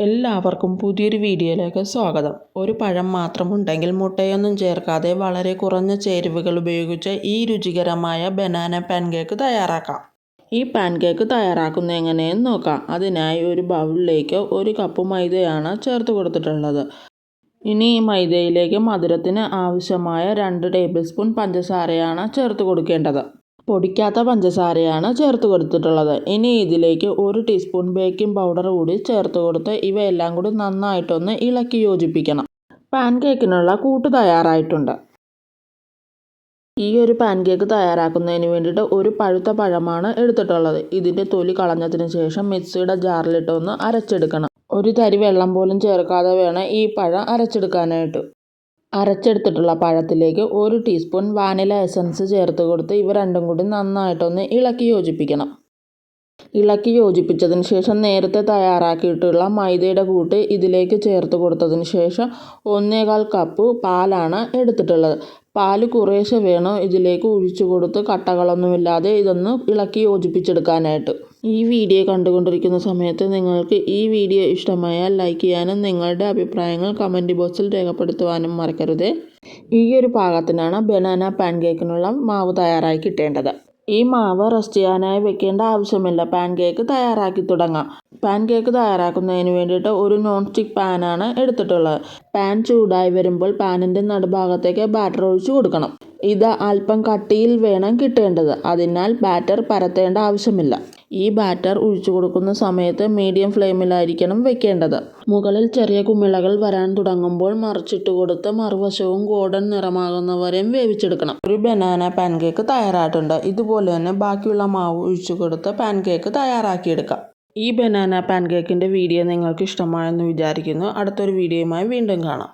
എല്ലാവർക്കും പുതിയൊരു വീഡിയോയിലേക്ക് സ്വാഗതം. ഒരു പഴം മാത്രമുണ്ടെങ്കിൽ മുട്ടയൊന്നും ചേർക്കാതെ വളരെ കുറഞ്ഞ ചേരുവകൾ ഉപയോഗിച്ച് ഈ രുചികരമായ ബനാന പാൻകേക്ക് തയ്യാറാക്കാം. ഈ പാൻകേക്ക് തയ്യാറാക്കുന്നത് എങ്ങനെയെന്ന് നോക്കാം. അതിനായി ഒരു ബൗളിലേക്ക് 1 കപ്പ് മൈദയാണ് ചേർത്ത് കൊടുത്തിട്ടുള്ളത്. ഇനി ഈ മൈദയിലേക്ക് മധുരത്തിന് ആവശ്യമായ 2 ടേബിൾ സ്പൂൺ പഞ്ചസാരയാണ് ചേർത്ത് കൊടുക്കേണ്ടത്. പൊടിക്കാത്ത പഞ്ചസാരയാണ് ചേർത്ത് കൊടുത്തിട്ടുള്ളത്. ഇനി ഇതിലേക്ക് 1 ടീസ്പൂൺ ബേക്കിംഗ് പൗഡർ കൂടി ചേർത്ത് കൊടുത്ത് ഇവയെല്ലാം കൂടി നന്നായിട്ടൊന്ന് ഇളക്കി യോജിപ്പിക്കണം. പാൻകേക്കിനുള്ള കൂട്ട് തയ്യാറായിട്ടുണ്ട്. ഈ ഒരു പാൻകേക്ക് തയ്യാറാക്കുന്നതിന് വേണ്ടിയിട്ട് ഒരു പഴുത്ത പഴമാണ് എടുത്തിട്ടുള്ളത്. ഇതിൻ്റെ തൊലി കളഞ്ഞതിന് ശേഷം മിക്സിയുടെ ജാറിലിട്ടൊന്ന് അരച്ചെടുക്കണം. ഒരു തരി വെള്ളം പോലും ചേർക്കാതെ വേണം ഈ പഴം അരച്ചെടുക്കാനായിട്ട്. അരച്ചെടുത്തിട്ടുള്ള പഴത്തിലേക്ക് 1 ടീസ്പൂൺ വാനില എസൻസ് ചേർത്ത് കൊടുത്ത് ഇവ രണ്ടും കൂടി നന്നായിട്ടൊന്ന് ഇളക്കി യോജിപ്പിക്കണം. ഇളക്കി യോജിപ്പിച്ചതിന് ശേഷം നേരത്തെ തയ്യാറാക്കിയിട്ടുള്ള മൈദയുടെ കൂട്ട് ഇതിലേക്ക് ചേർത്ത് കൊടുത്തതിന് ശേഷം 1/4 കപ്പ് പാലാണ് എടുത്തിട്ടുള്ളത്. പാല് കുറേശ്ശെ വേണം ഇതിലേക്ക് ഒഴിച്ചു കൊടുത്ത് കട്ടകളൊന്നുമില്ലാതെ ഇതൊന്ന് ഇളക്കി യോജിപ്പിച്ചെടുക്കാനായിട്ട്. ഈ വീഡിയോ കണ്ടുകൊണ്ടിരിക്കുന്ന സമയത്ത് നിങ്ങൾക്ക് ഈ വീഡിയോ ഇഷ്ടമായാൽ ലൈക്ക് ചെയ്യാനും നിങ്ങളുടെ അഭിപ്രായങ്ങൾ കമൻറ്റ് ബോക്സിൽ രേഖപ്പെടുത്തുവാനും മറക്കരുത്. ഈ ഒരു പാകത്തിനാണ് ബനാന പാൻകേക്കിനുള്ള മാവ് തയ്യാറാക്കി കിട്ടേണ്ടത്. ഈ മാവ് റെസ്റ്റ് ചെയ്യാനായി വെക്കേണ്ട ആവശ്യമില്ല. പാൻകേക്ക് തയ്യാറാക്കി തുടങ്ങാം. പാൻകേക്ക് തയ്യാറാക്കുന്നതിന് വേണ്ടിയിട്ട് ഒരു നോൺ സ്റ്റിക്ക് പാനാണ് എടുത്തിട്ടുള്ളത്. പാൻ ചൂടായി വരുമ്പോൾ പാനിൻ്റെ നടുഭാഗത്തേക്ക് ബാറ്റർ ഒഴിച്ചു കൊടുക്കണം. ഇത് അല്പം കട്ടിയിൽ വേണം കിട്ടേണ്ടത്. അതിനാൽ ബാറ്റർ പരത്തേണ്ട ആവശ്യമില്ല. ഈ ബാറ്റർ ഒഴിച്ചു കൊടുക്കുന്ന സമയത്ത് മീഡിയം ഫ്ലെയിമിലായിരിക്കണം വെക്കേണ്ടത്. മുകളിൽ ചെറിയ കുമിളകൾ വരാൻ തുടങ്ങുമ്പോൾ മറിച്ചിട്ട് കൊടുത്ത് മറുവശവും ഗോൾഡൻ നിറമാകുന്നവരെയും വേവിച്ചെടുക്കണം. ഒരു ബനാന പാൻകേക്ക് തയ്യാറായിട്ടുണ്ട്. ഇതുപോലെ തന്നെ ബാക്കിയുള്ള മാവ് ഒഴിച്ചു കൊടുത്ത് പാൻകേക്ക് തയ്യാറാക്കിയെടുക്കാം. ഈ ബനാന പാൻകേക്കിൻ്റെ വീഡിയോ നിങ്ങൾക്ക് ഇഷ്ടമായെന്ന് വിചാരിക്കുന്നു. അടുത്തൊരു വീഡിയോയുമായി വീണ്ടും കാണാം.